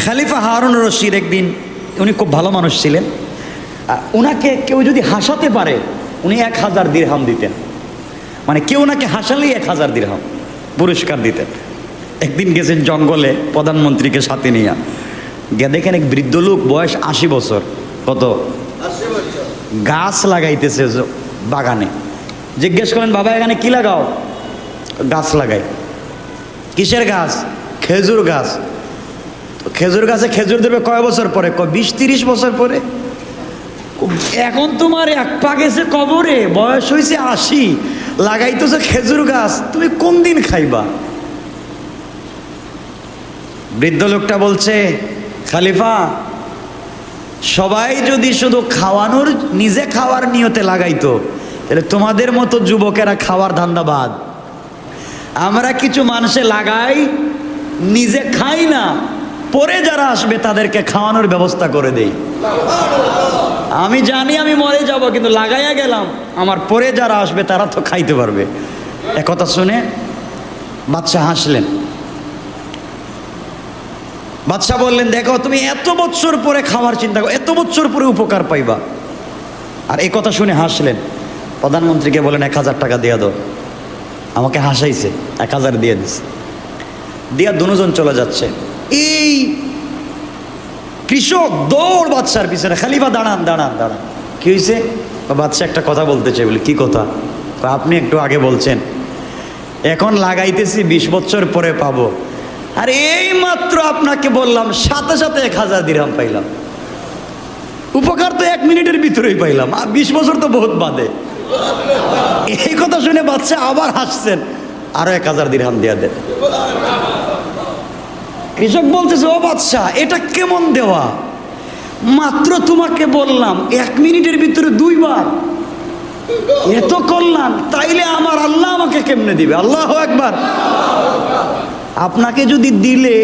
খলিফা হারুন রশিদ একদিন, উনি খুব ভালো মানুষ ছিলেন, ওনাকে কেউ যদি হাসাতে পারে উনি 1000 দিরহাম দিতেন। মানে কেউ ওনাকে হাসালেই 1000 দিরহাম পুরস্কার দিতেন। একদিন গেছেন জঙ্গলে প্রধানমন্ত্রীকে সাথে নিয়ে, গিয়ে দেখেন এক বৃদ্ধ লোক, বয়স 80 বছর, কত 80 বছর, গাছ লাগাইতেছে বাগানে। জিজ্ঞেস করেন, বাবা এখানে কি লাগাও? গাছ লাগাই। কিসের গাছ? খেজুর গাছ। খেজুর গাছে খেজুর দেবে কয় বছর পরে? 20-30 বছর পরে। এখন তোমার এক পা গেছে কবরে, বয়স হয়েছে 80, লাগাইতেছে খেজুর গাছ, তুমি কোন দিন খাইবা? বৃদ্ধ লোকটা বলছে, খলিফা সবাই যদি শুধু খাওয়ানোর, নিজে খাওয়ার নিয়তে লাগাইতো তাহলে তোমাদের মতো যুবকেরা খাওয়ার ধান্দাবাদ। আমরা কিছু মানুষে লাগাই, নিজে খাই না, পরে যারা আসবে তাদেরকে খাওয়ানোর ব্যবস্থা করে দেই। আমি জানি আমি মরে যাব, কিন্তু লাগাইয়া গেলাম, আমার পরে যারা আসবে তারা তো খাইতে পারবে। একথা শুনে বাদশাহ হাসলেন। বাদশাহ বললেন, দেখো তুমি এত বছর পরে খাওয়ার চিন্তা করো, এত বছর পরে উপকার পাইবা। আর এই কথা শুনে হাসলেন। প্রধানমন্ত্রীকে বলেন 1000 টাকা দিয়ে দাও। আমাকে হাসাইছে, 1000 দিয়ে দিছে। দিয়া দুজন চলে যাচ্ছে। এই কৃষক দৌড় বাদশার পিছনে, খলিফা দাঁড়ান দাঁড়ান দাঁড়ান। কি হয়েছে? বাদশাহ একটা কথা বলতে চাই। বলে কি কথা? আপনি একটু আগে বলছেন এখন লাগাইতেছি 20 বছর পরে পাবো, আর এই মাত্র আপনাকে বললাম সাথে সাথে 1000 দিরহাম পাইলাম। উপকার তো 1 মিনিটের ভিতরেই পাইলাম, আর 20 বছর তো বহুত বাদে। এই কথা শুনে বাদশাহ আবার হাসছেন, আরো 1000 দিরহাম দিয়া দেন। কৃষক বলতেছে, ও বাদশাহ এটা কেমন দেওয়া? মাত্র তোমাকে বললাম 1 মিনিটের ভিতরে 2 বার, এত করলাম, তাইলে আমার আল্লাহ আমাকে কেমনে দিবে? আল্লাহু আকবার। আপনাকে যদি দিলে,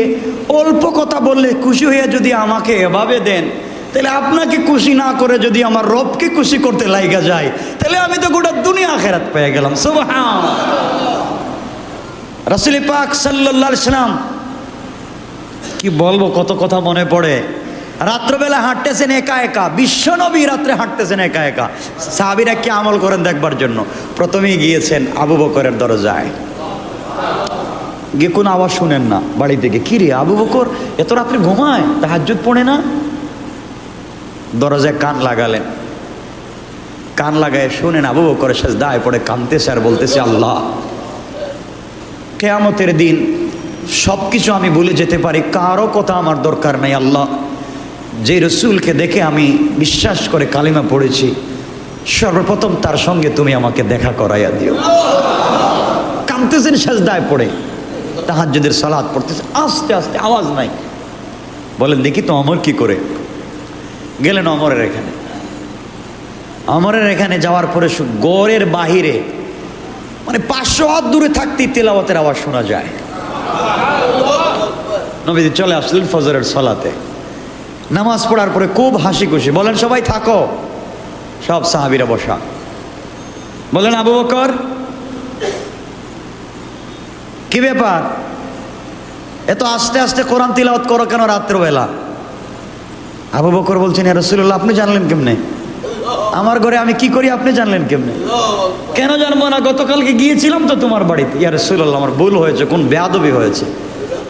অল্প কথা বললে খুশি হয়ে যদি আমাকে এভাবে দেন, তাহলে আপনাকে খুশি না করে যদি আমার রবকে খুশি করতে লাইগা যায়, তাহলে আমি তো গোটা দুনিয়া আখিরাত পেয়ে গেলাম। সুবহানাল্লাহ। রাসূল পাক সাল্লাল্লাহু আলাইহি সাল্লাম, কি বলবো, কত কথা মনে পড়ে। রাত্রবেলা হাঁটতেছেন একা একা, বিশ্বনবী রাত্রে হাঁটতেছেন একা একা। সাহাবীরা কি আমল করেন দেখবার জন্য প্রথমেই গিয়েছেন আবু বকরের দরজায়। গিয়ে কোনো আওয়াজ শুনেন না বাড়ি থেকে। কি রে আবু বকর এত রাত্রে ঘুমায়, তাহাজ্জুদ পড়ে না? দরজায় কান লাগালেন। কান লাগায় শুনেন আবু বকর সেজদায় পড়ে কাঁদতেছে আর বলতেছে, আল্লাহ কিয়ামতের দিন সব কিছু আমি ভুলে যেতে পারি, কারো কথা আমার দরকার নাই। আল্লাহ যে রসুলকে দেখে আমি বিশ্বাস করে কালিমা পড়েছি, সর্বপ্রথম তার সঙ্গে তুমি আমাকে দেখা করাইয়া দিও। কাঁদতেছেন সেজদায় পড়ে, তাহাজ্জুদের সালাত পড়তেছে, আস্তে আস্তে, আওয়াজ নাই। বলেন দেখি তো অমর কি করে? গেলেন অমরের এখানে। অমরের এখানে যাওয়ার পরে গড়ের বাহিরে, মানে 500 হাত দূরে থাকতেই তেলাওয়াতের আওয়াজ শোনা যায়। নবীজি চলে আসলেন ফজরের সালাতে। নামাজ পড়ার পরে খুব হাসি খুশি। বলেন সবাই থাকো। সব সাহাবীরা বসা। বলেন আবু বকর কি ব্যাপার, এত আস্তে আস্তে কোরআন তিলাওয়াত করো কেন রাত্রবেলা? আবু বকর বলছেন, ইয়া রাসূলুল্লাহ আপনি জানলেন কেমনে? আমার ঘরে আমি কি করি আপনি জানলেন কেমনে? কেন জানবো না, গতকালকে গিয়েছিলাম তো তোমার বাড়িতে। ইয়া রাসূলুল্লাহ আমার ভুল হয়েছে, কোন বেয়াদবি হয়েছে,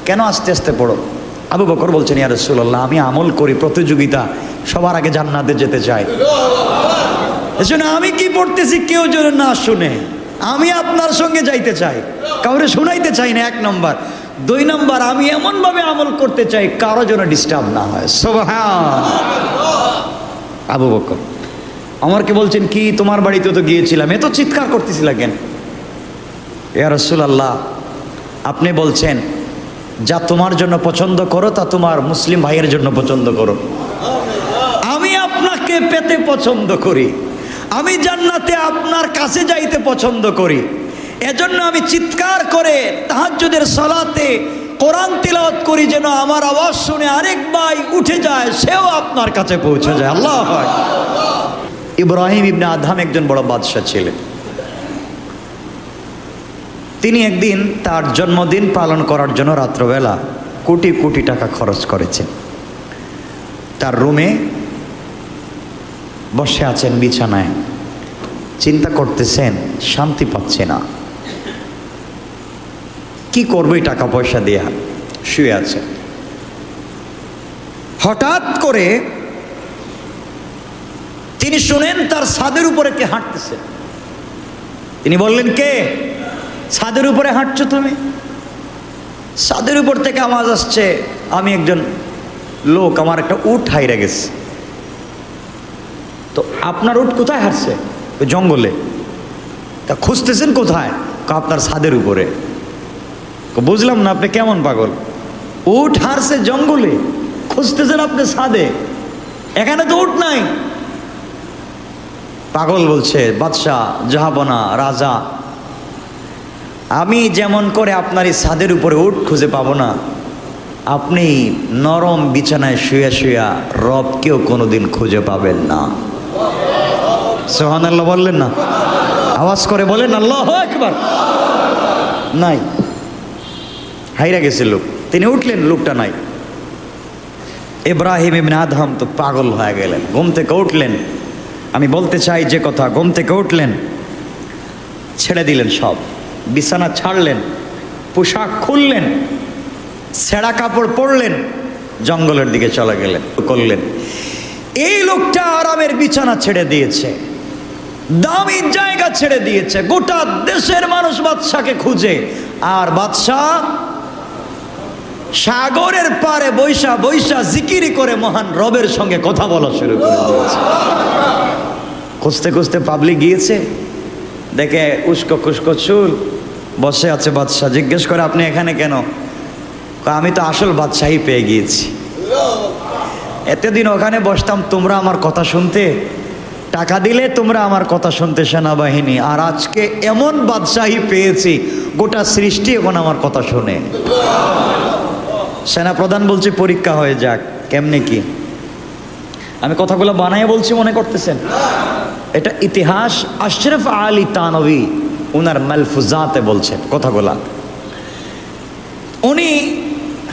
কেন আস্তে আস্তে পড়ো? আবু বকর বলছেন, ইয়া রাসূলুল্লাহ আমি আমল করি, প্রতিযোগিতা, সবার আগে জান্নাতে যেতে চাই। এজন্য আমি কি পড়তেছি কেউ যেন না শুনে, আমি আপনার সঙ্গে যাইতে চাই, কাউরে শোনাইতে চাই না, 1 নম্বর। 2 নম্বর, আমি এমন ভাবে আমল করতে চাই কারো যেন ডিস্টার্ব না হয়। সুবহানাল্লাহ। আবু বকর আমারকে বলছেন, কি তোমার বাড়িতে তো গিয়েছিলাম, এত চিৎকার করতেছিল কেন? ইয়া রাসূলুল্লাহ আপনি বলছেন যা তোমার জন্য পছন্দ করো তা তোমার মুসলিম ভাইয়ের জন্য পছন্দ করো। আমি আপনাকে পেতে পছন্দ করি, আমি জান্নাতে আপনার কাছে যাইতে পছন্দ করি, এজন্য আমি চিৎকার করে তাহাজ্জুদের সালাতে কোরআন তিলাওয়াত করি, যেন আমার আওয়াজ শুনে আরেক ভাই উঠে যায়, সেও আপনার কাছে পৌঁছে যায়। আল্লাহু আকবার। ইব্রাহিম ইবনে আদহাম একজন বড় বাদশা ছিলেন। তিনি একদিন তার জন্মদিন পালন করার জন্য রাত্রবেলা কোটি কোটি টাকা খরচ করেছেন। তার রুমে বসে আছেন বিছানায়, চিন্তা করতেছেন, শান্তি পাচ্ছে না, কি করবে টাকা পয়সা দেয়া, শুয়ে আছে। হঠাৎ করে তিনি শুনেন তার ছাদের উপরে কে হাঁটতেছে। তিনি বললেন, কে? ছাদের উপরে হাঁটছো তুমি? ছাদের উপর থেকে আওয়াজ আসছে, আমি একজন লোক, আমার একটা উট হাইরে গেছে। তো আপনার উট কোথায় হাঁটছে? জঙ্গলে। তা খুঁজতেছেন কোথায়? আপনার ছাদের উপরে। বুঝলাম না, আপনি কেমন পাগল? উট হারছে জঙ্গলে, খুঁজতেছেন আপনি ছাদে, এখানে তো উট নাই। পাগল বলছে, বাদশাহ, জাহাবনা, রাজা, আমি যেমন করে আপনার এই ছাদের উপরে উট খুঁজে পাবো না, আপনি নরম বিছানায় শুয়ে শুয়া রবকেও কোনোদিন খুঁজে পাবেন না। সুবহানাল্লাহ বললেন না? আওয়াজ করে বলেন আল্লাহু আকবার। নাই, হাইরা গেছে লোক। তিনি উঠলেন, লোকটা নাই। ইব্রাহিম ইবনে আদহাম তো পাগল হয়ে গেলেন, ঘুম থেকে উঠলেন। আমি বলতে চাই যে কথা, ঘুম থেকে উঠলেন, ছেড়ে দিলেন সব, বিছানা ছাড়লেন, পোশাক খুললেন, ছেঁড়া কাপড় পরলেন, জঙ্গলের দিকে চলে গেলেন করলেন। এই লোকটা আরামের বিছানা ছেড়ে দিয়েছে, দামি জায়গা ছেড়ে দিয়েছে, গোটা দেশের মানুষ বাদশাকে খুঁজে, আর বাদশাহ সাগরের পারে বৈশা বৈশা জিকিরি করে মহান রবের সঙ্গে কথা বলা শুরু করে দিয়েছে। খুঁজতে খুঁজতে পাবলিক গিয়েছে, দেখে উস্কো খুস্কো চুল, বসে আছে বাদশাহ। জিজ্ঞেস করে, আপনি এখানে কেন? আমি তো আসল বাদশাহী পেয়ে গিয়েছি। এতদিন ওখানে বসতাম তোমরা আমার কথা শুনতে, টাকা দিলে তোমরা আমার কথা শুনতে সেনাবাহিনী, আর আজকে এমন বাদশাহী পেয়েছি গোটা সৃষ্টি এখন আমার কথা শুনে। সেনাপ্রধান বলছে, পরীক্ষা হয়ে যাক। কেমনে কি? আমি কথাগুলো বানায় বলছি মনে করতেছেন? এটা ইতিহাস আশরাফ আলী তানভী ওনার মালফুজাতে বলছেন কথাগুলা। উনি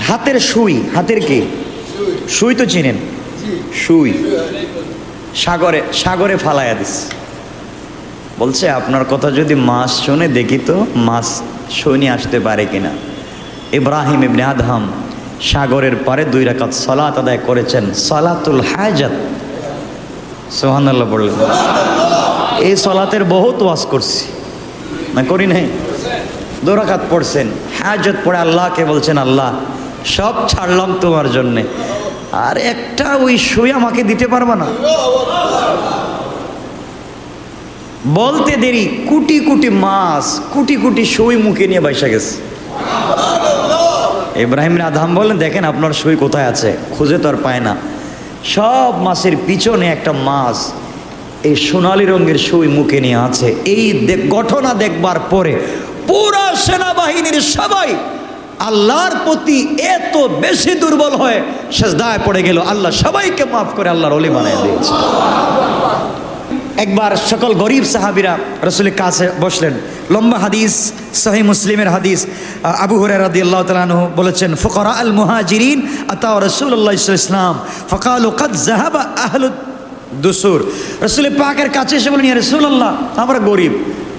হাতের সুই, হাতের কি সুই তো চিনেন? সুই সাগরে সাগরে ফালাইয়া দিস। বলছে, আপনার কথা যদি মাছ শুনে, দেখি তো মাছ শুনে আসতে পারে কিনা। ইব্রাহিম ইবনে আদহাম সাগরের পারে 2 রাকাত সালাত আদায় করেছেন, সালাতুল হাজাত। সুবহানাল্লাহ বললেন। এই সালাতের বহুত ওয়াজ করছি না, করি নাই? 2 রাকাত পড়ছেন, হাজাত পড়ে আল্লাহকে বলছেন, আল্লাহ সব ছাড়লাম তোমার জন্যে, আর একটা ওই সুই আমাকে দিতে পারবা না? বলতে দেরি কোটি কোটি মাছ, কোটি কোটি সুই মুখে নিয়ে বাইসা গেছে। ইব্রাহিম আদহাম বলেন, দেখেন আপনার সুই কোথায় আছে? খুঁজে তো আর পায় না। সব মাছের পিছনে একটা মাছ এই সোনালী রঙের সুই মুখে নিয়ে আছে। এই ঘটনা দেখবার পরে পুরা সেনাবাহিনীর সবাই আল্লাহর প্রতি এত বেশি দুর্বল হয়ে সেজদায় পড়ে গেল। আল্লাহ সবাইকে মাফ করে আল্লাহর ওলি বানিয়ে দিয়েছে। একবার সকল গরিব সাহাবীরা রাসূলের কাছে বসলেন। লম্বা হাদিস, সহিহ মুসলিমের হাদিস। আবু হুরায়রা রাদিয়াল্লাহু তাআলা আনহু বলেছেন, ফুকারা আল মুহাজিরিন আতা রাসূলুল্লাহ সাল্লাল্লাহু আলাইহি ওয়াসাল্লাম ফাকালু কাদ যাহাবা আহলুদ দুসুর। রাসূল পাকের কাছে এসে বলেন, ইয়া রাসূলুল্লাহ, আমরা গরিব,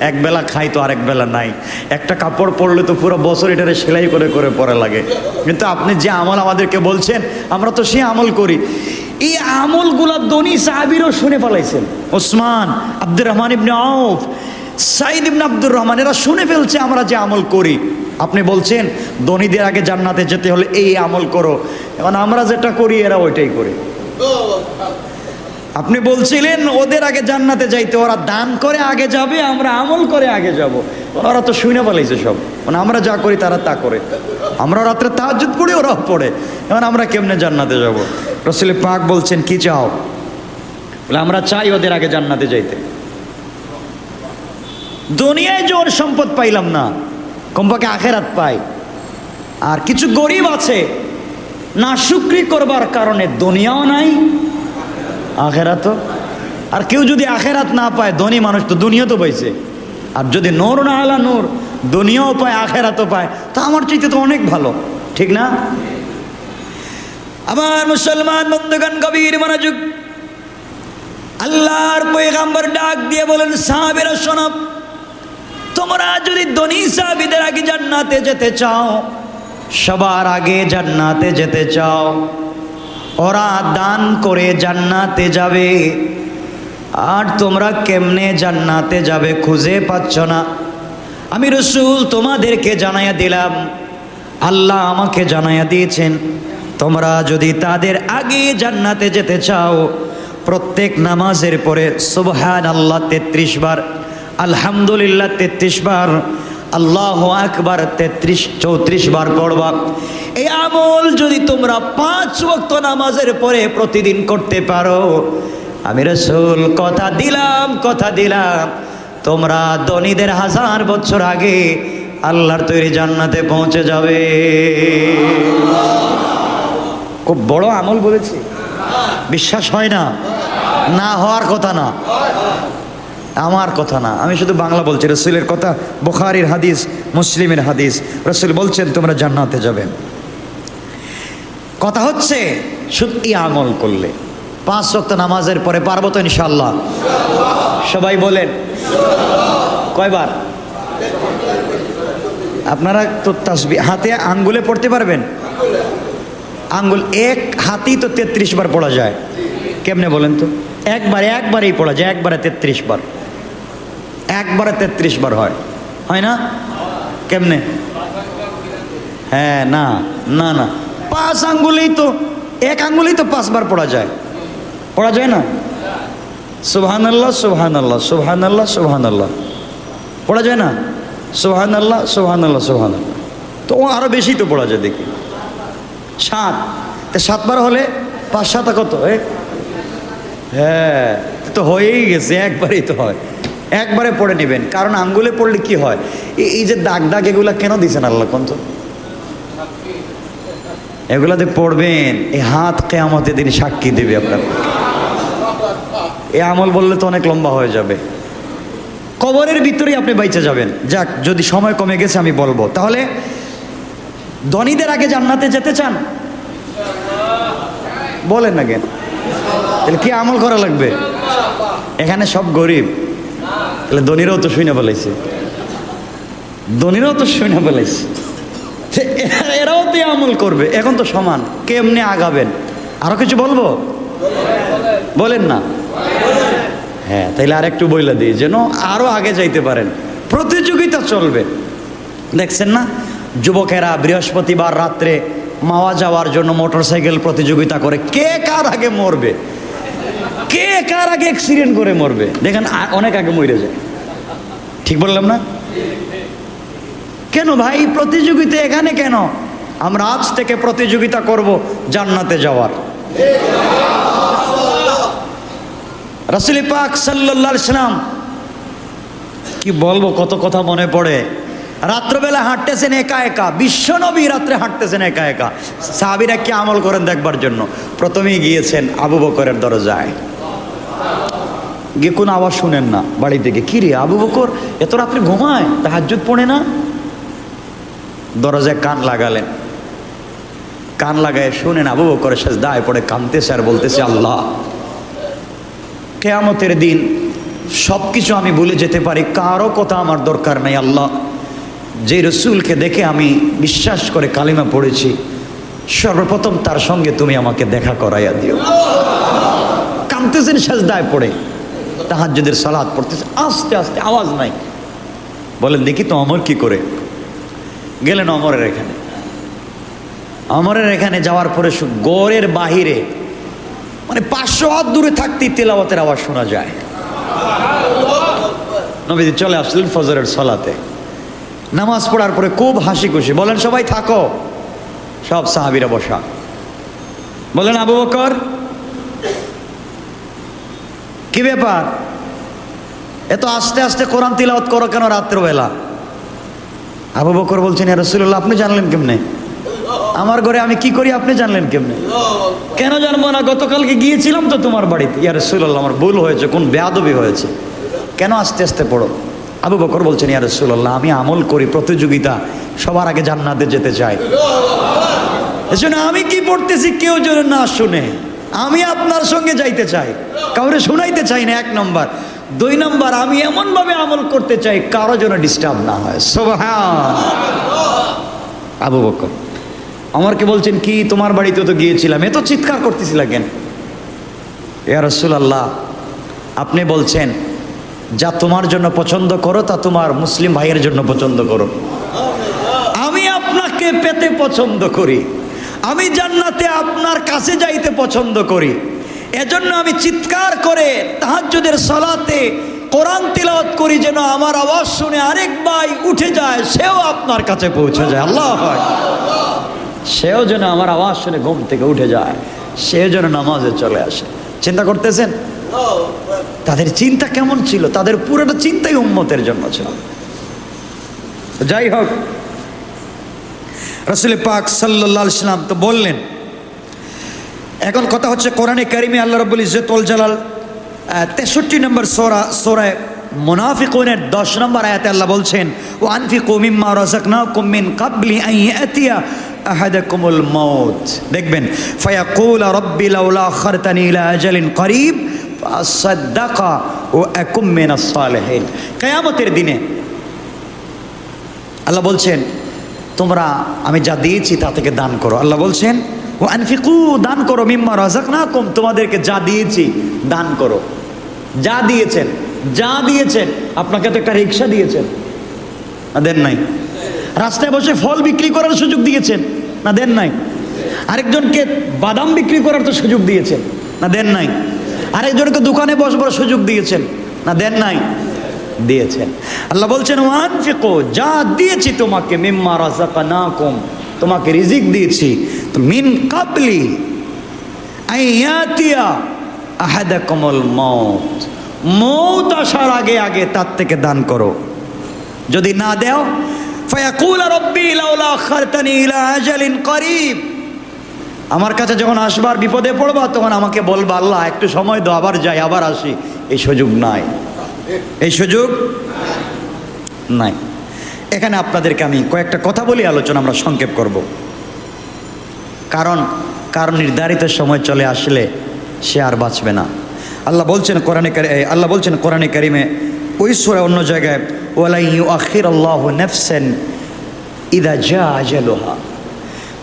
এক বেলা খাই তো আরেক বেলা নাই, একটা কাপড় পরলে তো পুরো বছর এটারে সেলাই করে করে পরা লাগে, কিন্তু আপনি যে আমল আমাদেরকে বলছেন আমরা তো সে আমল করি। এই আমলগুলা ধনী সাহাবীরাও শুনে ফেলাইছেন। ওসমান, আব্দুর রহমান ইবনে আউফ, সাইদ ইবনে আব্দুর রহমান, এরা শুনে ফেলছে আমরা যে আমল করি। আপনি বলছেন ধনীদের আগে জান্নাতে যেতে হলে এই আমল করো, এখন আমরা যেটা করি এরা ওইটাই করে। আপনি বলছিলেন ওদের আগে জান্নাতে যাইতে, ওরা দান করে আগে যাবে, আমরা আমল করে আগে যাব। ওরা তো শুনে ফেলাইছে সব, মানে আমরা যা করি তারা তা করে। আমরা রাত্রে তাহাজ্জুদ পড়ি, ওরাও পড়ে, এখন আমরা কেমনে জান্নাতে যাব? রাসূল পাক বলছেন, কি চাও? বলে, আমরা চাই ওদের আগে জান্নাতে যাইতে। দুনিয়ায় যে ওর সম্পদ পাইলাম না, কমপক্ষে আখেরাত পাই। আর কিছু গরিব আছে না শুকরি করবার কারণে দুনিয়াও নাই, আখেরাতও। আর কেউ যদি আখেরাত না পায়, ধনী মানুষ তো দুনিয়া তো পাইছে। আর যদি নূর না আলা নূর, দুনিয়াও পায় আখেরাতও পায়, তা আমার চাইতে তো অনেক ভালো, ঠিক না? আমার মুসলমান বন্ধুগণ, গভীর মনোযোগ। আল্লাহর পয়গম্বর ডাক দিয়ে বলেন, সাহাবীরা শোনো, তোমরা যদি ধনী সাহাবীদের আগে জান্নাতে যেতে চাও, সবার আগে জান্নাতে যেতে চাও, ওরা দান করে জান্নাতে যাবে, আর তোমরা কেমনে জান্নাতে যাবে খুঁজে পাচ্ছ না। আমি রাসূল তোমাদেরকে জানাইয়া দিলাম, আল্লাহ আমাকে জানাইয়া দিয়েছেন, তোমরা যদি তাদের আগে জান্নাতে যেতে চাও, প্রত্যেক নামাজের পরে সুবহানাল্লাহ 33 বার, আলহামদুলিল্লাহ 33 বার, আল্লাহু আকবার 34 বার পড়বা। এই আমল যদি তোমরা 5 ওয়াক্ত নামাজের পরে প্রতিদিন করতে পারো, আমি রাসূল কথা দিলাম তোমরা ধনীদের 1000 বছর আগে আল্লাহর তৈরি জান্নাতে পৌঁছে যাবে। খুব বড় আমল বলেছি, বিশ্বাস হয় না? না হওয়ার কথা না, আমার কথা না, আমি শুধু বাংলা বলছি। রাসূলের কথা, বুখারীর হাদিস, মুসলিমের হাদিস। রাসূল বলছেন তোমরা জান্নাতে যাবে। কথা হচ্ছে সত্যি আমল করলে 5 ওয়াক্ত নামাজের পরে পারবো তো ইনশাআল্লাহ? সবাই বলেন কয়বার? আপনারা তো তাসবিহ হাতে আঙ্গুলে পড়তে পারবেন? আঙ্গুল এক হাতেই তো 33 বার পড়া যায়। কেমনে বলেন তো? একবারেই পড়া যায়, একবারে 33 বার, একবারে 33 বার হয় না? কেমনে? হ্যাঁ, না না না, 5 আঙ্গুলেই তো, এক আঙ্গুলেই তো 5 বার পড়া যায় না? সুবহানাল্লাহ সুবহানাল্লাহ সুবহানাল্লাহ সুবহানাল্লাহ পড়া যায় না? সুবহানাল্লাহ সুবহানাল্লাহ সুবহানাল্লাহ। তো ও আরো বেশি তো পড়া যায় দেখি, 7। তো 7 বার হলে 5 7 কত? হ্যাঁ, তো হয়েই গেছে, একবারেই তো হয়। একবারে পড়ে নেবেন, কারণ আঙ্গুলে পড়লে কি হয়, এই যে দাগ এগুলা কেন দিয়েছেন আল্লাহ কোন তো? এগুলাতে পড়বেন, এই হাত কিয়ামতের দিন সাক্ষী দেবে আপনার। এই আমল বললে তো অনেক লম্বা হয়ে যাবে, কবরের ভিতরেই আপনি বাইচে যাবেন। যাক, যদি সময় কমে গেছে আমি বলবো। তাহলে ধনীদের আগে জান্নাতে যেতে চান? বলেন না কেন? তাহলে কি আমল করা লাগবে? এখানে সব গরিব, তাহলে ধনীরাও তো শুনে বলাইছে, এরাও তো আমল করবে। এখন তো সমান, কেমনে আগাবেন? আরো কিছু বলবো? বলেন না? হ্যাঁ, তাইলে আর একটু বইলা দিই, যেন আরো আগে যাইতে পারেন। প্রতিযোগিতা চলবে, দেখছেন না? যুবকেরা বৃহস্পতিবার রাত্রে মাওয়া যাওয়ার জন্য মোটরসাইকেল প্রতিযোগিতা করে, কে কার আগে মরবে, কে কার আগে অ্যাক্সিডেন্ট করে মরবে। দেখেন অনেক আগে মরে যায়। ঠিক বললাম না? কেন ভাই প্রতিযোগিতা এখানে কেন? আমরা আজ থেকে প্রতিযোগিতা করব জান্নাতে যাওয়ার। রাসূল পাক সাল্লাল্লাহু আলাইহি সাল্লাম, কি বলবো, কত কথা মনে পড়ে। রাত্রবেলা হাঁটতেছেন একা, বিশ্বনবী রাত্রে হাঁটতেছেন একা। সাহাবীরা কি আমল করেন দেখবার জন্য প্রথমেই গিয়েছেন আবু বকরের দরজায়। গিয়ে কোনো আওয়াজ শুনেন না বাড়ি থেকে, কি রে আবু বকর এত রাত্রে ঘুমায়, তাহাজ্জুদ পড়ে না? দরজায় কান লাগালেন, কান লাগায় শুনেন আবু বকর সিজদায় পড়ে কাঁদতেছে আর বলতেছে, আল্লাহ, কিয়ামতের দিন সব কিছু আমি ভুলে যেতে পারি, কারো কথা আমার দরকার নাই। আল্লাহ, যে রসুলকে দেখে আমি বিশ্বাস করে কালিমা পড়েছি, সর্বপ্রথম তার সঙ্গে তুমি আমাকে দেখা করাইয়া দিও। কাঁদতেছেন সিজদায় পড়ে, তাহাজ্জুদের সালাত পড়তেছে, আস্তে আস্তে, আওয়াজ নাই। বলেন দেখি তো অমর কি করে? গেলেন অমরের এখানে যাওয়ার পরে গড়ের বাহিরে, মানে 500 হাত দূরে থাকতেই তেলাওয়াতের আওয়াজ শোনা যায়। নবীজি চলে আসলেন ফজরের সালাতে, নামাজ পড়ার পরে খুব হাসি খুশি। বলেন সবাই থাকো, সব সাহাবীরা বসা। বলেন আবু বকর, কি ব্যাপার, এত আস্তে আস্তে কোরআন তিলাওয়াত করো কেন রাত্রবেলা? আবু বকর বলছেন, ইয়া রাসূলুল্লাহ, আপনি জানলেন কেমনে? আমার ঘরে আমি কি করি আপনি জানলেন কেমনে? কেন জানবো না, গতকালকে গিয়েছিলাম তো তোমার বাড়িতে। ইয়া রাসূলুল্লাহ, আমার ভুল হয়েছে, কোন বেয়াদবি হয়েছে, কেন আস্তে আস্তে পড়ো? আবু বকর বলছেন, ইয়া রাসূলুল্লাহ, আমি আমল করি, প্রতিযোগিতা, সবার আগে জান্নাতে যেতে চাই। এজন্য আমি কি পড়তেছি কেউ যেন না শুনে। আমি আপনার সঙ্গে যাইতে চাই, কাউরে শোনাইতে চাই না, 1 নম্বর। 2 নম্বর, আমি এমনভাবে আমল করতে চাই কারো যেন ডিস্টার্ব না হয়। সুবহান। আবু বকর আমারকে বলছেন, কি তোমার বাড়িতে তো গিয়েছিলাম, এত চিৎকার করতেছিলা কেন? ইয়া রাসূলুল্লাহ, আপনি বলছেন যা তোমার জন্য পছন্দ করো তা তোমার মুসলিম ভাইয়ের জন্য পছন্দ করো। আমি আপনাকে পেতে পছন্দ করি, আমি জান্নাতে আপনার কাছে যাইতে পছন্দ করি। এজন্য আমি চিৎকার করে তাহাজ্জুদের সালাতে কোরআন তিলাওয়াত করি, যেন আমার আওয়াজ শুনে আরেক ভাই উঠে যায়, সেও আপনার কাছে পৌঁছে যায়। আল্লাহু আকবার। সেও যেন আমার আওয়াজ শুনে ঘুম থেকে উঠে যায়, সেও যেন নামাজে চলে আসে। চিন্তা করতেছেন তাদের চিন্তা কেমন ছিল? তাদের পুরোটা চিন্তাই উম্মতের জন্য ছিল। যাই হোক, রাসূল পাক সাল্লাল্লাহু আলাইহি ওয়াসাল্লাম তো বললেন। এখন কথা হচ্ছে, কোরআনে কারিমে আল্লাহ রাব্বুল ইজ্জত ওয়াল জালাল 63 নম্বর সূরা মুনাফিকুনের 10 নম্বর আয়াতে আল্লাহ বলছেন, ওয়া আনফিকু মিম্মা রাযাকনাকুম মিন ক্বাবলি আন ইয়াতিয়া আহাদাকুমুল মাউত। দেখবেন, ফায়াকুল রাব্বি লাউলা আখারতানি ইলা আজালিন করিব ফাসাদদাকা ওয়া আকুম মিনাস সালিহিন। কিয়ামতের দিনে আল্লাহ বলছেন, তোমরা আমি যা দিয়েছি তা থেকে দান করো। আল্লাহ বলছেন, ও আনফিকু, দান করো, মিম্মা রাযাকনাকুম, তোমাদেরকে যা দিয়েছি দান করো। যা দিয়েছেন, যা দিয়েছেন। আপনাকে তো একটা রিক্সা দিয়েছেন, না দেন নাই? রাস্তায় বসে ফল বিক্রি করার সুযোগ দিয়েছেন, না দেন নাই? আরেকজনকে বাদাম বিক্রি করার তো সুযোগ দিয়েছেন, না দেন নাই? আরেকজনকে দোকানে বসবার সুযোগ দিয়েছেন, না দেন নাই? দিয়েছেন। আল্লাহ বলছেন, ওয়ানফিকু, যা দিয়েছি তোমাকে, মিম্মা রাযাকনাকুম, তোমাকে রিজিক দিয়েছি, তো মিন ক্বাবলি আইয়াতিয়া আহাদাকুমুল মাউত, মউত আসার আগে আগে তার থেকে দান করো। যদি না দেও, ফায়াকুল রাব্বি লাউলা আখারতানি ইলা আজালিন করিব, আমার কাছে যখন আসবার বিপদে পড়বা তখন আমাকে বলবা, আল্লাহ একটু সময় দাও, আবার যাই আবার আসি। এই সুযোগ নাই, এই সুযোগ নাই। এখানে আপনাদেরকে আমি কয়েকটা কথা বলি, আলোচনা আমরা সংক্ষেপ করব। কারণ নির্ধারিত সময় চলে আসলে সে আর বাঁচবে না। আল্লাহ বলছেন কোরআনে কারিমে ওই সূরা অন্য জায়গায়, ওয়ালা ইউআখিরুল্লাহু নাফসান ইযা জাআ আজালুহা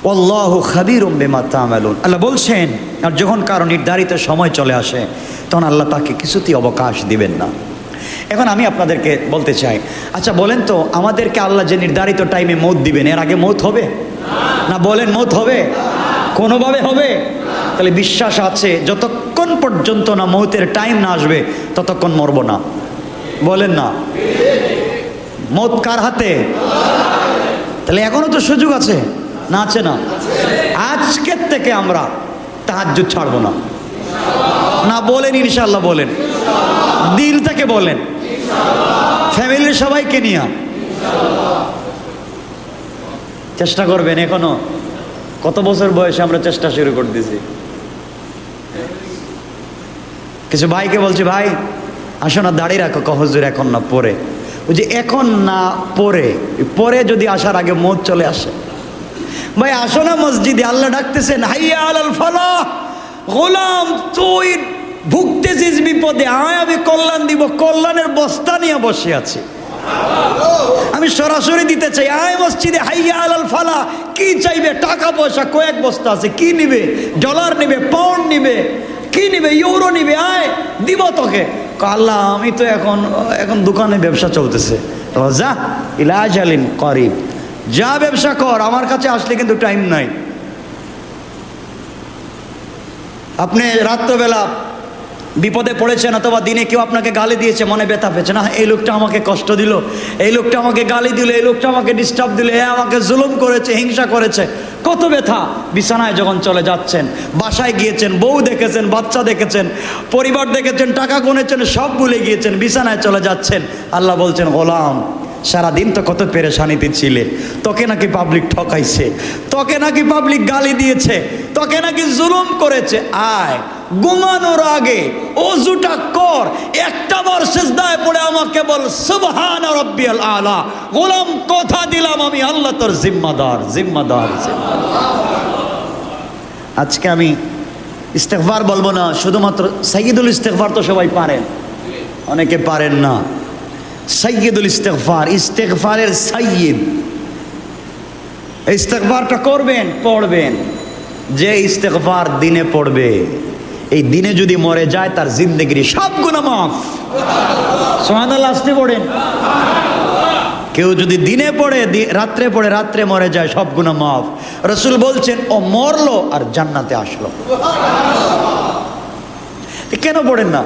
ওয়াল্লাহু খাবীরুম বিমা তা'মালুন। আল্লাহ বলছেন, আর যখন কারো নির্ধারিত সময় চলে আসে তখন আল্লাহ তাকে কিছুতেই অবকাশ দিবেন না। এখন আমি আপনাদেরকে বলতে চাই, আচ্ছা বলেন তো, আমাদেরকে আল্লাহ যে নির্ধারিত টাইমে মৌত দিবেন, এর আগে মৌত হবে না? বলেন, মৌত হবে? কোনোভাবে হবে? তাহলে বিশ্বাস আছে যতক্ষণ পর্যন্ত না মৌতের টাইম না আসবে ততক্ষণ মরব না। বলেন না? মৌত কার হাতে? তাহলে এখনো তো সুযোগ আছে, না আছে না? আজকের থেকে আমরা তাহাজ্জুদ ছাড়বো না। না বলেন ইনশাআল্লাহ? বলেন, দিল থেকে বলেন, ফ্যামিলির সবাইকে নিয়ে চেষ্টা করবেন। এখনো কত বছর বয়সে আমরা চেষ্টা শুরু করে দিয়েছি। কিছু ভাইকে বলছি, ভাই আসো না, দাঁড়িয়ে রাখো, হুজুর এখন না, পরে। ওই যে এখন না, পরে যদি আসার আগে মৌত চলে আসে। ভাই আসো না মসজিদে, আল্লাহ ডাকতেছেন, হাইয়া আলাল ফালাহ, গোলাম তুই ভুগতেছিস বিপদে, আয় আমি কল্যাণ দিব। কল্যাণের বস্তা নিয়ে বসে আছি, আমি সরাসরি দিতে চাই। আয় মসজিদে, হাইয়া আলাল ফালাহ। কি চাইবে? টাকা পয়সা কয়েক বস্তা আছে, কি নিবে? ডলার নিবে, পাউন্ড নিবে, কি নিবে? ইউরো নিবে, আয় দিব তোকে। আল্লাহ আমি তো এখন দোকানে ব্যবসা চলতেছে। যা ইলা আজালিন করিব, যা ব্যবসা কর, আমার কাছে আসলে কিন্তু টাইম নাই। আপনি রাত্রবেলা বিপদে পড়েছেন, অথবা দিনে কেউ আপনাকে গালি দিয়েছে, মনে ব্যথা পেয়েছে, না এই লোকটা আমাকে কষ্ট দিল, এই লোকটা আমাকে গালি দিল, এই লোকটা আমাকে ডিস্টার্ব দিল, এ আমাকে জুলুম করেছে, হিংসা করেছে, কত ব্যথা। বিছানায় যখন চলে যাচ্ছেন, বাসায় গিয়েছেন, বউ দেখেছেন, বাচ্চা দেখেছেন, পরিবার দেখেছেন, টাকা গুনেছেন, সব ভুলে গিয়েছেন, বিছানায় চলে যাচ্ছেন। আল্লাহ বলছেন, গোলাম সারাদিন তো কত পেরেশানিতে ছিলে, তোকে নাকি পাবলিক ঠকাইছে, তোকে নাকি পাবলিক গালি দিয়েছে, তোকে নাকি জুলুম করেছে, আয় ঘুমানোর আগে ওযুটা কর, একটা বার সিজদায় পড়ে আমাকে বল সুবহান রাব্বিয়াল আলা। গোলাম কথা দিলাম আমি আল্লাহ তোর জিম্মাদার। আজকে আমি ইস্তেগফার বলবো না, শুধুমাত্র সাইয়্যিদুল ইস্তেগফার তো সবাই পারেন, অনেকে পারেন না। সাইয়্যিদুল ইস্তেগফার, ইস্তেগফারের সাইয়্যিদ। ইস্তেগফারটা করবেন, পড়বেন। যে ইস্তেগফার দিনে পড়বে, এই দিনে যদি মরে যায় তার জিন্দেগির সব গুনাহ মাফ। সুবহানাল্লাহ, আসতে পড়েন। কেউ যদি দিনে পড়ে, রাত্রে পড়ে, রাত্রে মরে যায়, সব গুনাহ মাফ। রাসূল বলছেন ও মরলো আর জান্নাতে আসলো। কেন পড়েন না?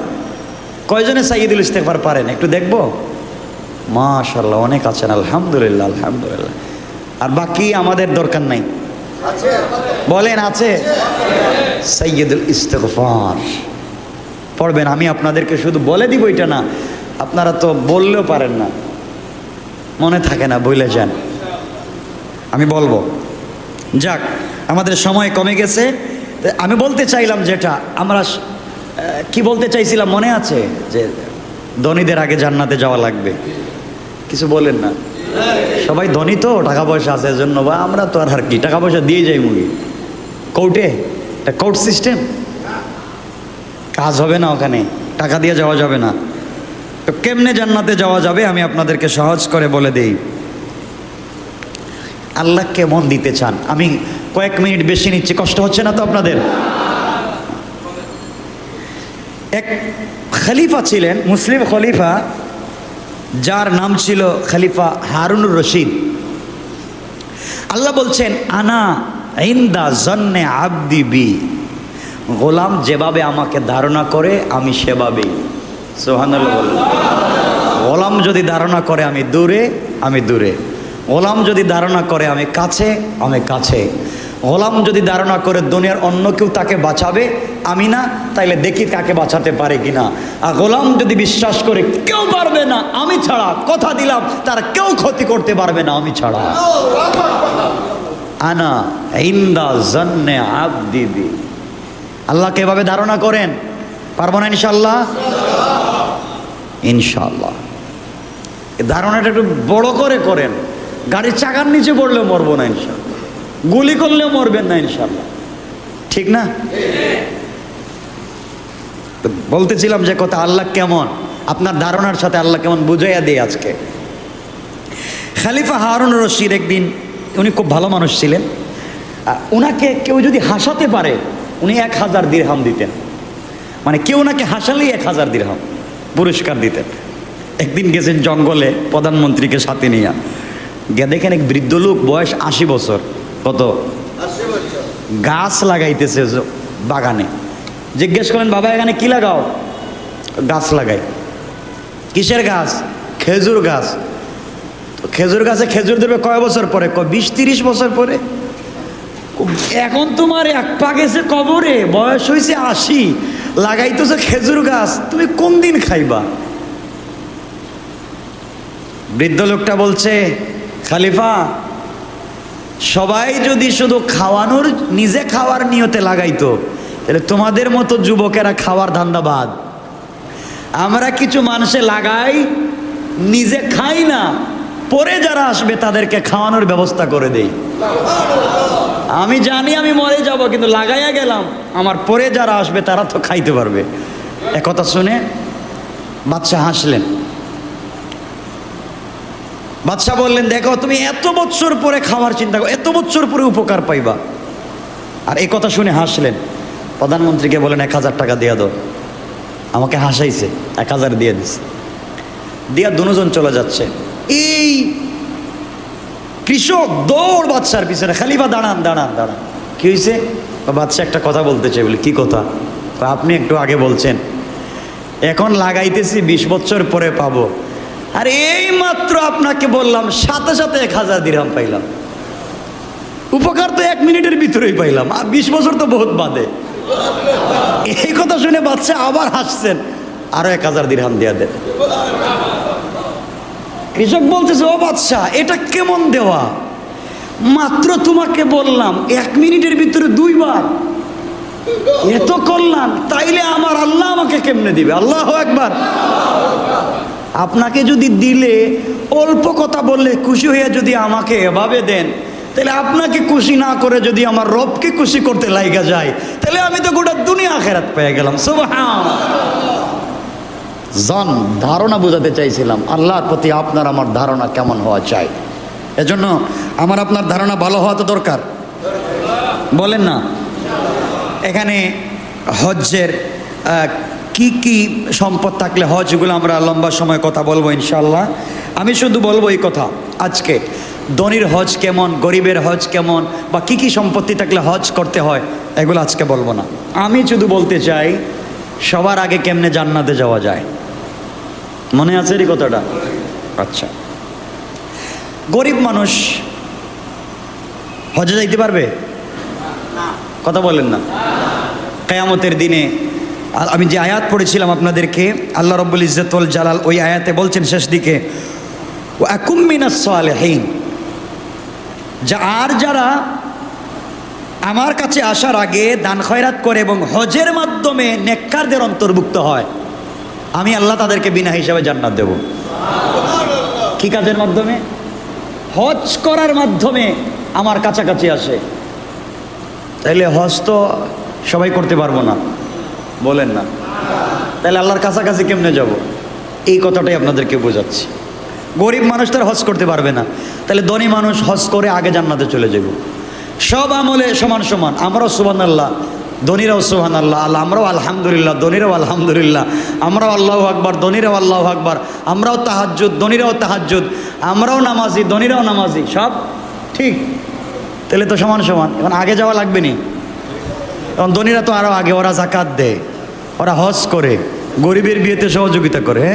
কয়জনে সাইয়্যিদুল ইস্তেগফার পারেন একটু দেখবো? মাশাআল্লাহ, অনেক আছেন, আলহামদুলিল্লাহ, আলহামদুলিল্লাহ। আর বাকি আমাদের দরকার নাই, বলেন আছে? সাইয়্যিদুল ইস্তেগফার পড়বেন। আমি আপনাদেরকে শুধু বলে দিব এটা না, আপনারা তো বললেও পারেন না, মনে থাকে না, বলে যান। আমি বলবো। যাক, আমাদের সময় কমে গেছে। আমি বলতে চাইলাম যেটা, আমরা কি বলতে চাইছিলাম মনে আছে? যে ধনীদের আগে জান্নাতে যাওয়া লাগবে। কিছু বলেন না? সবাই ধনী তো, টাকা পয়সা আছে এজন্য, বা আমরা তো আর কি টাকা পয়সা দিয়ে যাই মুগি কোর্টে, এটা কোর্ট সিস্টেম, কাজ হবে না ওখানে, টাকা দিয়ে যাওয়া যাবে না। তো কেমনে জান্নাতে যাওয়া যাবে আমি আপনাদেরকে সহজ করে বলে দেই। আল্লাহ কেমন দিতে চান, আমি কয়েক মিনিট বেশি নিচ্ছি, কষ্ট হচ্ছে না তো আপনাদের? এক খলিফা ছিলেন, মুসলিম খলিফা, যার নাম ছিল খলিফা হারুনুর রশিদ। আল্লাহ বলছেন আনা ইনদা জন্নে আবদি বি, গোলাম যেভাবে আমাকে ধারণা করে আমি সেভাবেই। সুবহানাল্লাহ বলেন। গোলাম যদি ধারণা করে আমি দূরে, আমি দূরে। গোলাম যদি ধারণা করে আমি কাছে, আমি কাছে। গোলাম যদি ধারণা করে দুনিয়ার অন্য কেউ তাকে বাঁচাবে, আমি না, তাইলে দেখি কাকে বাঁচাতে পারে কিনা। আর গোলাম যদি বিশ্বাস করে কেউ পারবে না আমি ছাড়া, কথা দিলাম তার কেউ ক্ষতি করতে পারবে না আমি ছাড়া। আনা ইনদা জন্নে আবদি বি। আল্লাহকে এভাবে ধারণা করেন, পারবো না ইনশাল্লাহ? ইনশাল্লাহ। ধারণাটা একটু বড় করে করেন। গাড়ির চাকার নিচে পড়লেও মরবো না ইনশাল্লাহ, গুলি করলেও মরবেন না ইনশাল্লাহ, ঠিক না? বলতেছিলাম যে কথা, আল্লাহ কেমন, আপনার ধারণার সাথে আল্লাহ কেমন বুঝাইয়া দেয় আজকে। খলিফা হারুন রশিদ একদিন, উনি খুব ভালো মানুষ ছিলেন, ওনাকে কেউ যদি হাসাতে পারে উনি 1000 দিরহাম দিতেন। মানে কেউ ওনাকে হাসালেই 1000 দিরহাম পুরস্কার দিতেন। একদিন গেছেন জঙ্গলে প্রধানমন্ত্রীকে সাথে নিয়ে, গিয়ে দেখেন এক বৃদ্ধ লোক, বয়স 80 বছর, কত 80 বছর, গাছ লাগাইতেছে বাগানে। জিজ্ঞেস করেন বাবা এখানে কি লাগাও? গাছ লাগাই। কিসের গাছ? খেজুর গাছ। তো খেজুর গাছে খেজুর দেবে কয় বছর পরে? 20-30 বছর পরে। এখন তোমার এক পা গেছে কবরে, বয়স হয়েছে 80, লাগাইতেছে খেজুর গাছ, তুমি কোন দিন খাইবা? বৃদ্ধ লোকটা বলছে খলিফা, সবাই যদি শুধু খাওয়ানোর, নিজে খাওয়ার নিয়তে লাগাইতো তাহলে তোমাদের মতো যুবকেরা খাওয়ার ধান্দাবাদ। আমরা কিছু মানুষে লাগাই, নিজে খাই না, পরে যারা আসবে তাদেরকে খাওয়ানোর ব্যবস্থা করে দেই। আমি জানি আমি মরে যাব, কিন্তু লাগাইয়া গেলাম, আমার পরে যারা আসবে তারা তো খাইতে পারবে। একথা শুনে বাদশা হাসলেন। বাদশা বললেন দেখো তুমি এত বছর পরে খাওয়ার চিন্তা করো, এত বছর পরে উপকার পাইবা। আর এই কথা শুনে হাসলেন। প্রধানমন্ত্রীকে বলেন 1000 টাকা দিয়ে দাও। আমাকে হাসাইছে, 1000 দিয়ে দিছে। দিয়া দুজন চলে যাচ্ছে। এই কৃষক দৌড় বাদশার পিছনে, খলিফা দাঁড়ান দাঁড়ান দাঁড়ান। কি হয়েছে? বাদশা একটা কথা বলতে চাই। বলে কি কথা? আপনি একটু আগে বলছেন এখন লাগাইতেছি 20 বছর পরে পাবো, আর এই মাত্র আপনাকে বললাম সাথে সাথে 1000 দিরহাম পাইলাম। উপকার তো 1 মিনিটের ভিতরেই পাইলাম, আর 20 বছর তো বহুত বাদে। এই কথা শুনে বাদশা আবার হাসছেন, আরো 1000 দিরহাম দিয়া দেন। কৃষক বলতেছে ও বাদশা এটা কেমন দেওয়া? মাত্র তোমাকে বললাম 1 মিনিটের ভিতরে 2 বার, এত করলাম, তাইলে আমার আল্লাহ আমাকে কেমনে দিবে? আল্লাহু আকবার। আপনাকে যদি দিলে, অল্প কথা বললে খুশি হইয়া যদি আমাকে এভাবে দেন, তাহলে আপনাকে খুশি না করে যদি আমার রবকে খুশি করতে লাইগা যায়, তাহলে আমি তো গোটা দুনিয়া আখেরাত পেয়ে গেলাম। সুবহানাল্লাহ। জান ধারণা বোঝাতে চাইছিলাম আল্লাহর প্রতি আপনার আমার ধারণা কেমন হওয়া চাই। এজন্য আমার আপনার ধারণা ভালো হওয়া তো দরকার, বলেন না? এখানে হজ্জের কি কি সম্পদ থাকলে হজ, এগুলো আমরা লম্বা সময় কথা বলবো ইনশাল্লাহ। আমি শুধু বলবো এই কথা আজকে, ধনীর হজ কেমন, গরিবের হজ কেমন, বা কি কি সম্পত্তি থাকলে হজ করতে হয়, এগুলো আজকে বলবো না। আমি শুধু বলতে চাই সবার আগে কেমনে জান্নাতে যাওয়া যায়। মনে আছে এই কথাটা? আচ্ছা, গরিব মানুষ হজে যাইতে পারবে? কথা বলেন না। কিয়ামতের দিনে আমি যে আয়াত পড়েছিলাম আপনাদেরকে, আল্লাহ রাব্বুল ইজ্জত ওয়াল জালাল ওই আয়াতে বলছেন শেষ দিকে, ওয়া আকুম মিনাস সালিহিন, যারা আমার কাছে আসার আগে দান খয়রাত করে এবং হজের মাধ্যমে নেককারদের অন্তর্ভুক্ত হয়, আমি আল্লাহ তাদেরকে বিনা হিসাবে জান্নাত দেব। কি কাজের মাধ্যমে? হজ করার মাধ্যমে আমার কাছাকাছি আসে। তাইলে হজ তো সবাই করতে পারবো না, বলেন না? তাহলে আল্লাহর কাছাকাছি কেমনে যাব? এই কথাটাই আপনাদেরকে বোঝাচ্ছি। গরিব মানুষ তার হজ করতে পারবে না, তাহলে ধনী মানুষ হজ করে আগে জান্নাতে চলে যাব। সব আমলে সমান সমান, আমরাও সুবহানাল্লাহ, ধনীরাও সুবহানাল্লাহ, আমরাও আলহামদুলিল্লাহ, ধনীরাও আলহামদুলিল্লাহ, আমরাও আল্লাহু আকবার, ধনীরাও আল্লাহু আকবার, আমরাও তাহাজ্জুদ, ধনীরাও তাহাজ্জুদ, আমরাও নামাজি, ধনীরাও নামাজি, সব ঠিক। তাহলে তো সমান সমান। এখন আগে যাওয়া লাগবে নি? এখন ধনীরা তো আরও আগে, ওরা যাকাত দেয়, ওরা হজ করে, গরিবের বিয়েতে সহযোগিতা করে,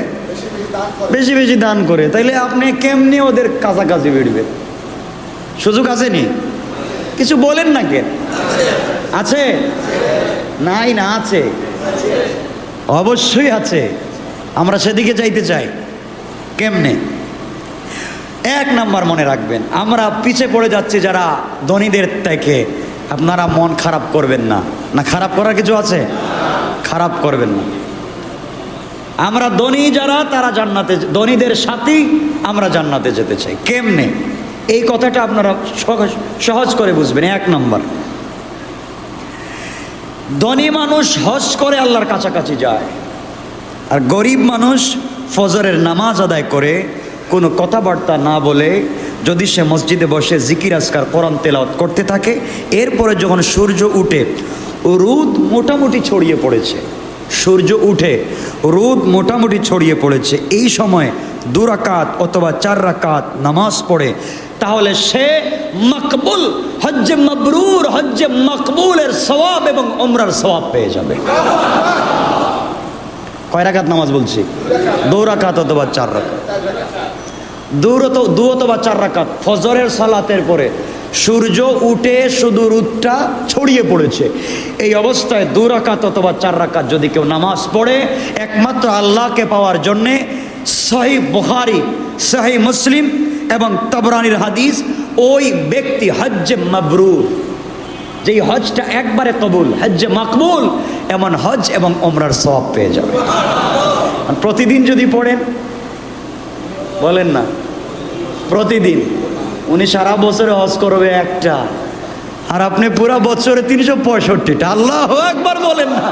বেশি বেশি দান করে। তাইলে আপনি কেমনি ওদের কাছাকাছি বেরবে? সুযোগ আছে নি? কিছু বলেন না কেন? আছে? নাই না? আছে, অবশ্যই আছে। আমরা সেদিকে যাইতে চাই। কেমনে? এক নাম্বার মনে রাখবেন, আমরা পিছে পড়ে যাচ্ছি যারা ধনীদের থেকে। আপনারা মন খারাপ করবেন না, না খারাপ করার কিছু আছে? খারাপ করবেন না। আমরা ধনী যারা, তারা জান্নাতে, ধনীদের সাথেই আমরা জান্নাতে যেতে চাই। কেমনে? এই কথাটা আপনারা সহজ করে বুঝবেন। এক নম্বর, ধনী মানুষ হজ করে আল্লাহর কাছাকাছি যায়, আর গরিব মানুষ ফজরের নামাজ আদায় করে কোনো কথাবার্তা না বলে যদি সে মসজিদে বসে জিকির আজকার কোরআন তেলাওয়াত করতে থাকে, এরপরে যখন সূর্য উঠে, রোদ মোটামুটি ছড়িয়ে পড়েছে, সূর্য উঠে রোদ মোটামুটি ছড়িয়ে পড়েছে, এই সময় 2 রাকাত অথবা 4 রাকাত নামাজ পড়ে, তাহলে সে মকবুল, হজ্জে মাবরুর, হজ্জে মকবুলের সওয়াব এবং উমরার সওয়াব পেয়ে যাবে। কয় রাকাত নামাজ বলছি? 2 রাকাত অথবা 4 রাকাত। 2 অথবা 4 রাকাত ফজরের সালাতের পরে সূর্য উঠে শুধু রোদটা ছড়িয়ে পড়েছে, এই অবস্থায় 2 রাকাত অথবা 4 রাকাত যদি কেউ নামাজ পড়ে একমাত্র আল্লাহকে পাওয়ার জন্যে, সহিহ বুখারী, সহিহ মুসলিম এবং তাবরানির হাদিস, ওই ব্যক্তি হজ্জে মাবরুর, যেই হজটা একবারে কবুল, হজ্জে মাকবুল, এমন হজ এবং উমরার সওয়াব পেয়ে যাবে। প্রতিদিন যদি পড়েন, বলেন না, প্রতিদিন, উনি সারা বছরে হজ করবে একটা, আর আপনি পুরো বছরে 365টা। আল্লাহু আকবার বলেন না?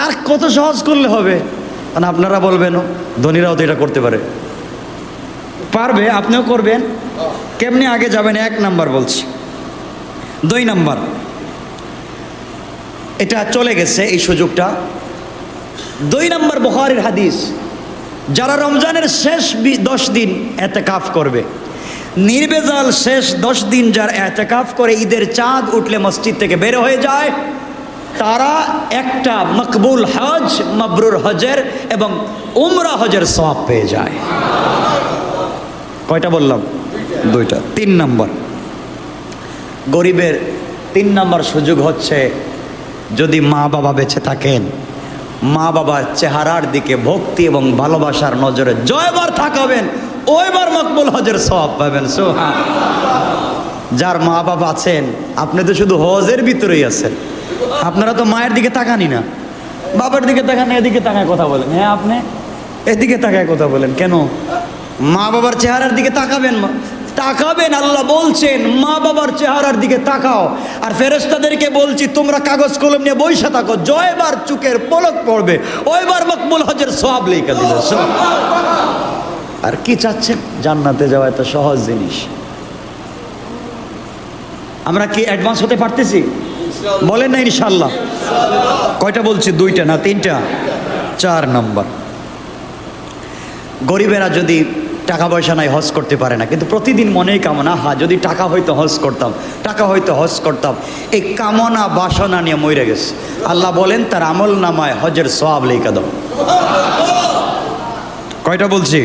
আর কত সহজ করলে হবে? মানে আপনারা বলবেন ধনীরাও তো এটা করতে পারে, পারবে, আপনিও করবেন। কেমনি আগে যাবেন? 1 নাম্বার বলছি। 2 নাম্বার, এটা চলে গেছে এই সুযোগটা। 2 নাম্বার বুখারীর হাদিস, যারা রমজানের শেষ 10 দিন এতেকাফ করবে, নির্বেজাল শেষ 10 দিন যারা এতেকাফ করে ঈদের চাঁদ উঠলে মসজিদ থেকে বের হয়ে যায়, তারা একটা মকবুল হজ, মাবরুর হজের এবং উমরা হজের সওয়াব পেয়ে যায়। কয়টা বললাম? 2টা। 3 নম্বর, গরিবের 3 নম্বর সুযোগ হচ্ছে, যদি মা বাবা বেঁচে থাকেন, মা বাবার চেহারার দিকে ভক্তি এবং ভালোবাসার নজরে জয়বার তাকাবেন, ওইবার মকবুল হজের সওয়াব পাবেন। যার মা বাবা আছেন, আপনি তো শুধু হজের ভিতরেই আছেন, আপনারা তো মায়ের দিকে তাকানি না, বাবার দিকে তাকান, এদিকে তাকায় কথা বলেন। হ্যাঁ, আপনি এদিকে তাকায় কথা বলেন কেন? মা বাবার চেহারার দিকে তাকাবেন, তাকাবেন, আল্লাহ বলছেন মা বাবার চেহারার দিকে তাকাও। আর ফেরেশতাদেরকে বলছি তোমরা কাগজ কলম নিয়ে বইসা থাকো, জয়বার চুকের পলক পড়বে ওইবার মকবুল হজের সওয়াব লেখা দিবে। আর কি চাচ্ছেন? জান্নাতে যাওয়া এত সহজ জিনিস। আমরা কি অ্যাডভান্স হতে পারতেছি? বলেন না ইনশাআল্লাহ। কয়টা বলছি? দুইটা না তিনটা? 4 নম্বর, গরিবেরা যদি টাকা পয়সা নাই হজ করতে পারে না, কিন্তু প্রতিদিন মনেই কামনা, যদি টাকা হয়তো হজ করতাম, টাকা হয়তো হজ করতাম। এই কামনা বাসনা নিয়ে মরে গেছে। আল্লাহ বলেন তার আমল নামায় হজের সওয়াব লেখা দাও। কয়টা বলছি?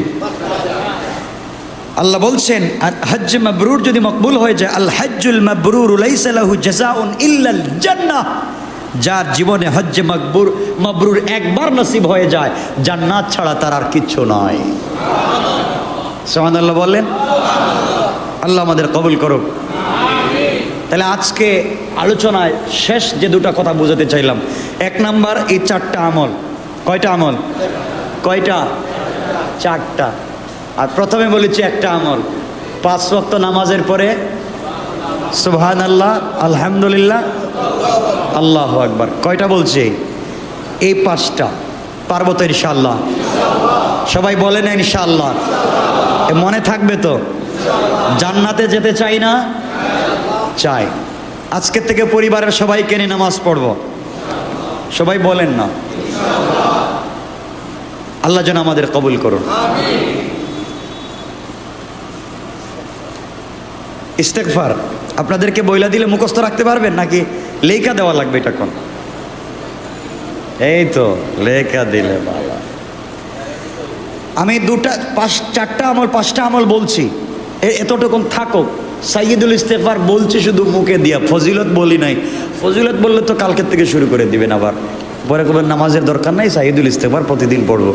আল্লাহ বলছেন আর হজ্জ মাবরুর যদি মকবুল হয়ে যায়, আল হজ্জুল মাবরুর লাইসা লাহু জাযাউন ইল্লাল জান্নাহ, যার জীবনে হজ্জ মাবরুর একবার নসিব হয়ে যায়, জান্নাত ছাড়া তার আর কিচ্ছু নয়। সুবহানাল্লাহ বললেন। আল্লাহ আমাদের কবুল করুক। তাহলে আজকে আলোচনায় শেষ যে দুটা কথা বোঝাতে চাইলাম, 1 নাম্বার এই 4টা আমল। কয়টা আমল? কয়টা? 4টা। আর প্রথমে বলেছি একটা আমল, 5 ওয়াক্ত নামাজের পরে সুবহানাল্লাহ, আলহামদুলিল্লাহ, আল্লাহু আকবার। কয়টা বলছি? এই 5টা। পারবো তো ইনশাআল্লাহ? সবাই বলেন ইনশাআল্লাহ। মনে থাকবে তো? জান্নাতে যেতে চাই না? চাই। আজকে থেকে পরিবারের সবাইকে নিয়ে নামাজ পড়ব। সবাই বলেন না? আল্লাহ যেন আমাদের কবুল করুন। ইস্তেগফার আপনাদেরকে বইলা দিলে মুখস্থ রাখতে পারবেন নাকি লেখা দেওয়া লাগবে? এটা কোন? এই তো লেখা দিলে বাবা। আমি 4টা আমল 5টা আমল বলছি, এতটুকুন থাকুক। সাইয়্যিদুল ইস্তেগফার বলছি শুধু মুখে দিয়া, ফজিলত বলি নাই। ফজিলত বললে তো কালকের থেকে শুরু করে দিবেন, আবার পরে কবেন নামাজের দরকার নাই, সাইয়্যিদুল ইস্তেগফার প্রতিদিন পড়বো।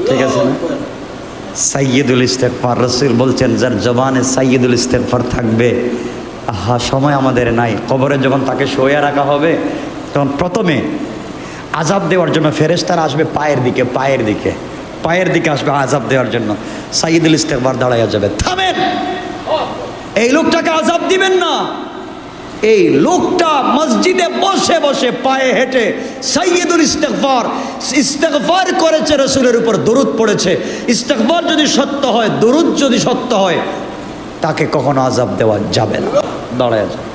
ঠিক আছে না? সাইয়্যিদুল ইস্তেগফার, রাসূল বলছেন যার জবানে সাইয়্যিদুল ইস্তেগফার থাকবে, আহা সময় আমাদের নাই। কবরে যখন তাকে শোয়া রাখা হবে, তখন প্রথমে আযাব দেওয়ার জন্য ফেরেশতারা আসবে পায়ের দিকে, পায়ের দিকে আসবে আযাব দেওয়ার জন্য। সাইয়্যিদুল ইস্তেগফার দাঁড়াইয়া যাবে, থামেন, এই লোকটাকে আযাব দিবেন না। এই লোকটা মসজিদে বসে বসে পায়ে হেঁটে সাইয়্যিদুল ইস্তেগফার করেছে, রাসূলের উপর দরুদ পড়েছে। ইস্তেগফার যদি সত্য হয়, দরুদ যদি সত্য হয়, তাকে কখনো আযাব দেওয়া যাবে না। দাঁড়ায় যাবে।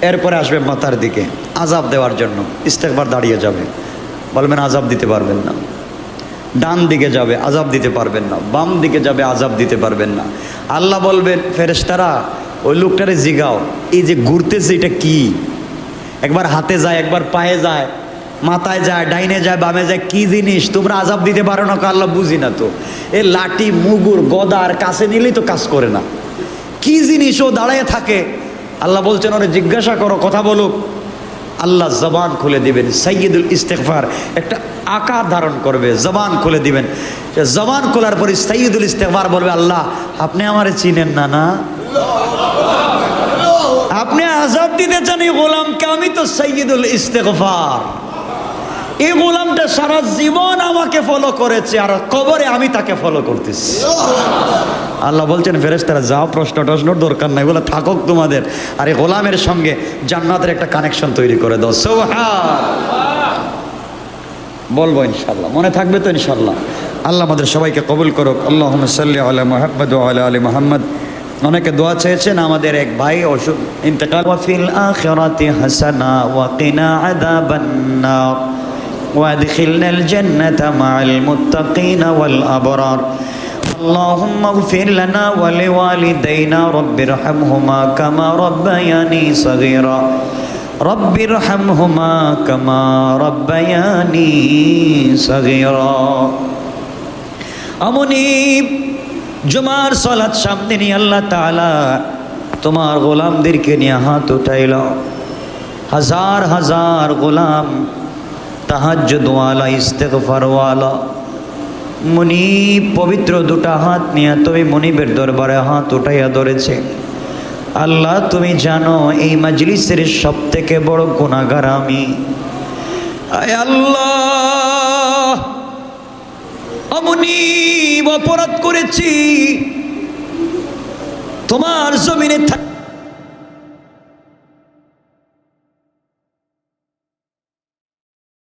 এরপরে আসবে মাথার দিকে আযাব দেওয়ার জন্য, ইস্তেগফার দাঁড়িয়ে যাবে, বলবেন আযাব দিতে পারবেন না। ডান দিকে যাবে, আযাব দিতে পারবেন না। বাম দিকে যাবে, আযাব দিতে পারবেন না। আল্লাহ বলবেন ফেরেশতারা ওই লোকটারে জিগাও, এই যে ঘুরতেছে এটা কি? একবার হাতে যায়, একবার পায়ে যায়, মাথায় যায়, ডাইনে যায়, বামে যায়, কি জিনিস? তোমরা আযাব দিতে পারো না? আল্লাহ বুঝি না তো। এ লাঠি মুগুর গদার কাছে নিলেই তো কাজ করে না, কি জিনিস? ও দাঁড়ায় থাকে। আল্লাহ বলছেন ওরে জিজ্ঞাসা করো, কথা বলুক। আল্লাহ জবান খুলে দিবেন। সাইয়্যিদুল ইস্তেগফার একটা আকার ধারণ করবে, জবান খুলে দিবেন। জবান খোলার পরে সাইয়্যিদুল ইস্তেগফার বলবে, আল্লাহ আপনি আমারে চিনেন না? না, আপনি আযাব দিতে চান এই গোলামকে? আমি তো সাইয়্যিদুল ইস্তেগফার। এই গোলামটা সারা জীবন আমাকে ফলো করেছে, আর কবরে আমি তাকে ফলো করতেছি। আল্লাহ বলছেন ফেরেশতারা যাও, প্রশ্ন টশ্নর দরকার নাই, বলে থাকুক তোমাদের। আর এই গোলামের সঙ্গে জান্নাতের একটা কানেকশন তৈরি করে দাও। সুবহানাল্লাহ বলবো ইনশাআল্লাহ। মনে থাকবে তো ইনশাআল্লাহ? আল্লাহ আমাদের সবাইকে কবুল করুক। আল্লাহুম্মা সাল্লি আলা মুহাম্মাদ ওয়া আলা আলি মুহাম্মাদ। অনেকে দোয়া চেয়েছেন। আমাদের এক ভাই অসুখ, ইন্তেকাল। ওয়া ফিল আখিরাতি হাসানা ওয়া কিনা আযাবান নার ওয়া আদখিলনাল জান্নাতা মাআল মুত্তাকিনা ওয়াল আবরার। আল্লাহুম্মা ইগফির লানা ওয়া লিওয়ালিদাইনা রাব্বিরহামহুমা কামা রাব্বায়ানি সাগীরা রাব্বিরহামহুমা কামা রাব্বায়ানি সাগীরা। আমনি জুমার সালাত সামনে নিয়ে আল্লাহ তাআলা তোমার গোলামদেরকে নিয়ে হাত উঠাইল। হাজার হাজার গোলাম তাহাজ্জুদ ওয়ালা, ইস্তেগফার ওয়ালা। মুনিব পবিত্র দুটা হাত নিয়ে তুমি মুনিবের দরবারে হাত উঠাইয়া ধরেছে। আল্লাহ তুমি জানো এই মজলিসের সব থেকে বড় গুনাহগার আমি। আয় আল্লাহ, মুনিব অপরাধ করেছি, তোমার জমিনে থাক